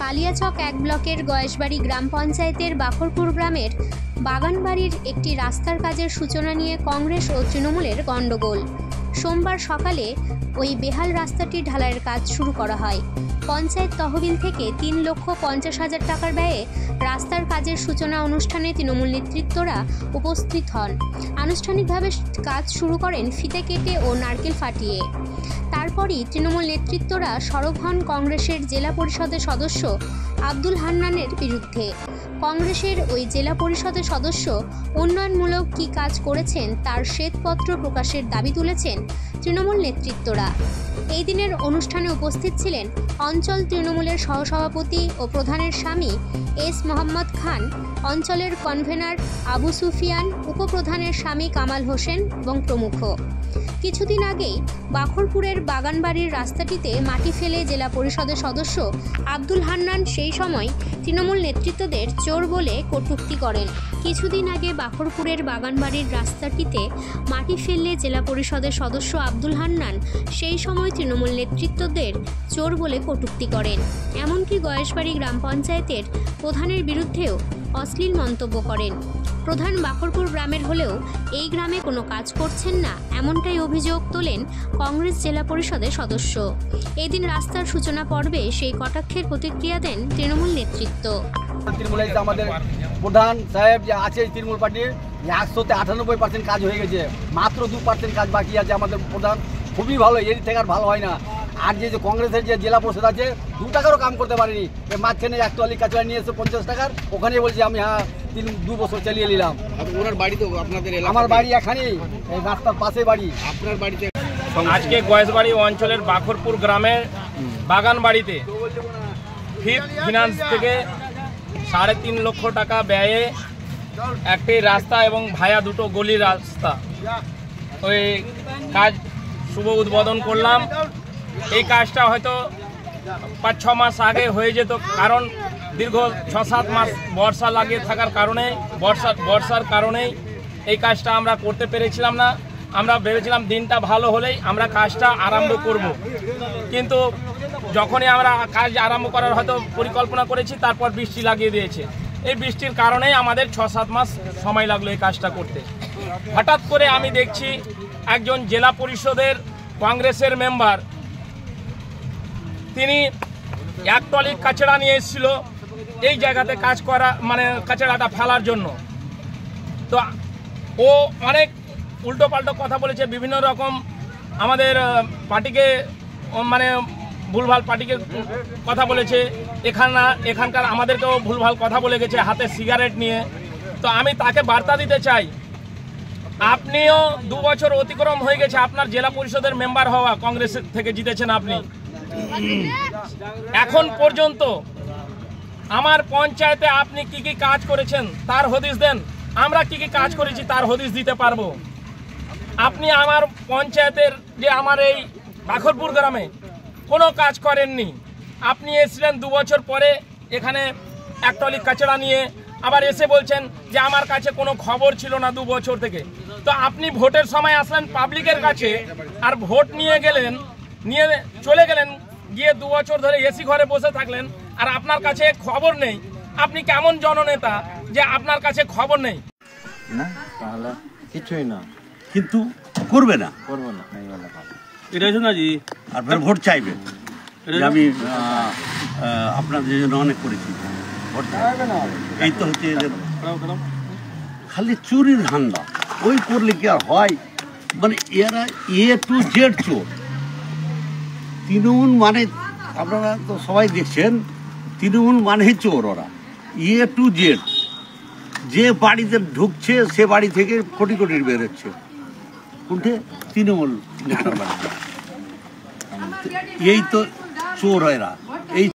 কালিয়াচক ১ ব্লকের গয়েশবাড়ি গ্রাম পঞ্চায়েতের বাখরপুর গ্রামের বাগানবাড়ির একটি রাস্তার কাজের সূচনা নিয়ে কংগ্রেস ও তৃণমূলের গণ্ডগোল। সোমবার সকালে ওই বেহাল রাস্তাটি ঢালাইয়ের কাজ শুরু করা হয়। পঞ্চায়েত তহবিল থেকে ৩,৫০,০০০ টাকার ব্যয়ে রাস্তার কাজের সূচনা অনুষ্ঠানে তৃণমূল নেতৃত্বরা উপস্থিত হন। আনুষ্ঠানিকভাবে কাজ শুরু করেন ফিতে কেটে ও নারকেল ফাটিয়ে। তারপরই তৃণমূল নেতৃত্বরা সরব হন কংগ্রেসের জেলা পরিষদের সদস্য আব্দুল হান্নানের বিরুদ্ধে। কংগ্রেসের ওই জেলা পরিষদের সদস্য উন্নয়নমূলক কী কাজ করেছেন তার শ্বেতপত্র প্রকাশের দাবি তুলেছেন তৃণমূল নেতৃত্বরা। এই দিনের অনুষ্ঠানে উপস্থিত ছিলেন অঞ্চল তৃণমূলের সহসভাপতি ও প্রধানের স্বামী এস মোহাম্মদ খান, অঞ্চলের কনভেনার আবু সুফিয়ান, উপপ্রধানের স্বামী কামাল হোসেন এবং প্রমুখ। কিছুদিন আগেই বাখরপুরের বাগানবাড়ির রাস্তাটিতে মাটি ফেলে জেলা পরিষদের সদস্য আব্দুল হান্নান সেই সময় তৃণমূল নেতৃত্বদের চোর বলে কটূক্তি করেন। কিছুদিন আগে বাখরপুরের বাগানবাড়ির রাস্তাটিতে মাটি ফেললে জেলা পরিষদের সদস্য আব্দুল হান্নান সেই সময় তৃণমূল নেতৃত্বদের চোর বলে কটূক্তি করেন। এমনকি গয়েশবাড়ি গ্রাম পঞ্চায়েতের প্রধানের বিরুদ্ধেও অশ্লীল মন্তব্য করেন। প্রধান বাখরপুর গ্রামের হলেও এই গ্রামে কোনো কাজ করছেন না, এমনটাই অভিযোগ তোলেন কংগ্রেস জেলা পরিষদের সদস্য। এই দিন রাস্তার সূচনা পর্বে সেই কটাক্ষের প্রতিক্রিয়া দেন তৃণমূল নেতৃত্ব। আমাদের প্রধান সাহেব যে আছে তৃণমূল পার্টির 100তে 98% কাজ হয়ে গেছে, মাত্র 2% কাজ বাকি আছে। আমাদের প্রধান খুবই ভালো, এর থেকে আর ভালো হয় না। আর যে কংগ্রেসের যে জেলা পরিষদ আছে 2 টাকারও কাম করতে পারিনি। মাঝখানে একটুয়ালি কাঁচড়া নিয়ে এসে 50 টাকার ওখানে বলছি আমি 2 বছর চালিয়ে নিলাম। ওনার বাড়ি তো আপনাদের আমার বাড়ি এখানেই, এই রাস্তার পাশে বাড়ি। আপনার বাড়িতে আজকে গয়েশবাড়ি অঞ্চলের বাখরপুর গ্রামের বাগানবাড়িতে ফিনান্স থেকে 3.5 লক্ষ টাকা ব্যয়ে একটি রাস্তা এবং ভায়া 2টো গলির রাস্তা ওই কাজ শুভ উদ্বোধন করলাম। এই কাজটা হয়তো 5-6 মাস আগে হয়ে যেত, কারণ দীর্ঘ 6-7 মাস বর্ষা লাগিয়ে থাকার কারণে বর্ষার কারণেই এই কাজটা আমরা করতে পেরেছিলাম না। আমরা ভেবেছিলাম দিনটা ভালো হলেই আমরা কাজটা আরম্ভ করব, কিন্তু যখনই আমরা কাজ আরম্ভ করার হয়তো পরিকল্পনা করেছি তারপর বৃষ্টি লাগিয়ে দিয়েছে। এই বৃষ্টির কারণেই আমাদের 6-7 মাস সময় লাগলো এই কাজটা করতে। হঠাৎ করে আমি দেখছি একজন জেলা পরিষদের কংগ্রেসের মেম্বার, তিনি এক ট্রলি কাচড়া নিয়ে এসেছিল এই জায়গাতে কাজ করা, মানে কাচড়াটা ফেলার জন্য। তো ও অনেক উল্টো পাল্টো কথা বলেছে, বিভিন্ন রকম আমাদের পার্টিকে মানে ভুলভাল পার্টিকে কথা বলেছে। এখানকার আমাদেরকেও ভুলভাল কথা বলে গেছে হাতে সিগারেট নিয়ে। তো আমি তাকে বার্তা দিতে চাই, আপনিও 2 বছর অতিক্রম হয়ে গেছে আপনার জেলা পরিষদের মেম্বার হওয়া, কংগ্রেস থেকে জিতেছেন আপনি। এখন পর্যন্ত আমার পঞ্চায়েতে আপনি কি কি কাজ করেছেন তার হদিশ দেন, আমরা কি কি কাজ করেছি তার হদিশ দিতে পারবো। আপনি আমার পঞ্চায়েতের যে আমার এই বাখরপুর গ্রামে কোনো কাজ করেননি। আপনি এসেছিলেন 2 বছর পরে এখানে এক ট্রলি কাচড়া নিয়ে, আবার এসে বলছেন যে আমার কাছে কোনো খবর ছিল না 2 বছর থেকে। তো আপনি ভোটের সময় আসলেন পাবলিকের কাছে আর ভোট নিয়ে চলে গেলেন, গিয়ে 2 বছর ধরে এসি ঘরে বসে থাকলেন আর আপনার কাছে খবর নেই। আপনি কেমন জননেতা যে আপনার কাছে খবর নেই? না তাহলে কিছুই না, কিন্তু করবে না, করবো না। এটা হচ্ছে না জি, আর ফের ভোট চাইবে। আমি আপনাদের জন্য অনেক করেছি, ভোট চাইবে না। এই তো হচ্ছে খালি চুরির ধান্দা, ওই করলে কি আর হয়? মানে এরা A to Z চোর। তৃণমূল মানে আপনারা তো সবাই দেখছেন, তৃণমূল মানে চোর। ওরা A to Z, যে বাড়িতে ঢুকছে সে বাড়ি থেকে কোটি কোটি বেরোচ্ছে। কোনটে? তৃণমূল নেতার বাড়িতে। এই তো চোর এরা। এই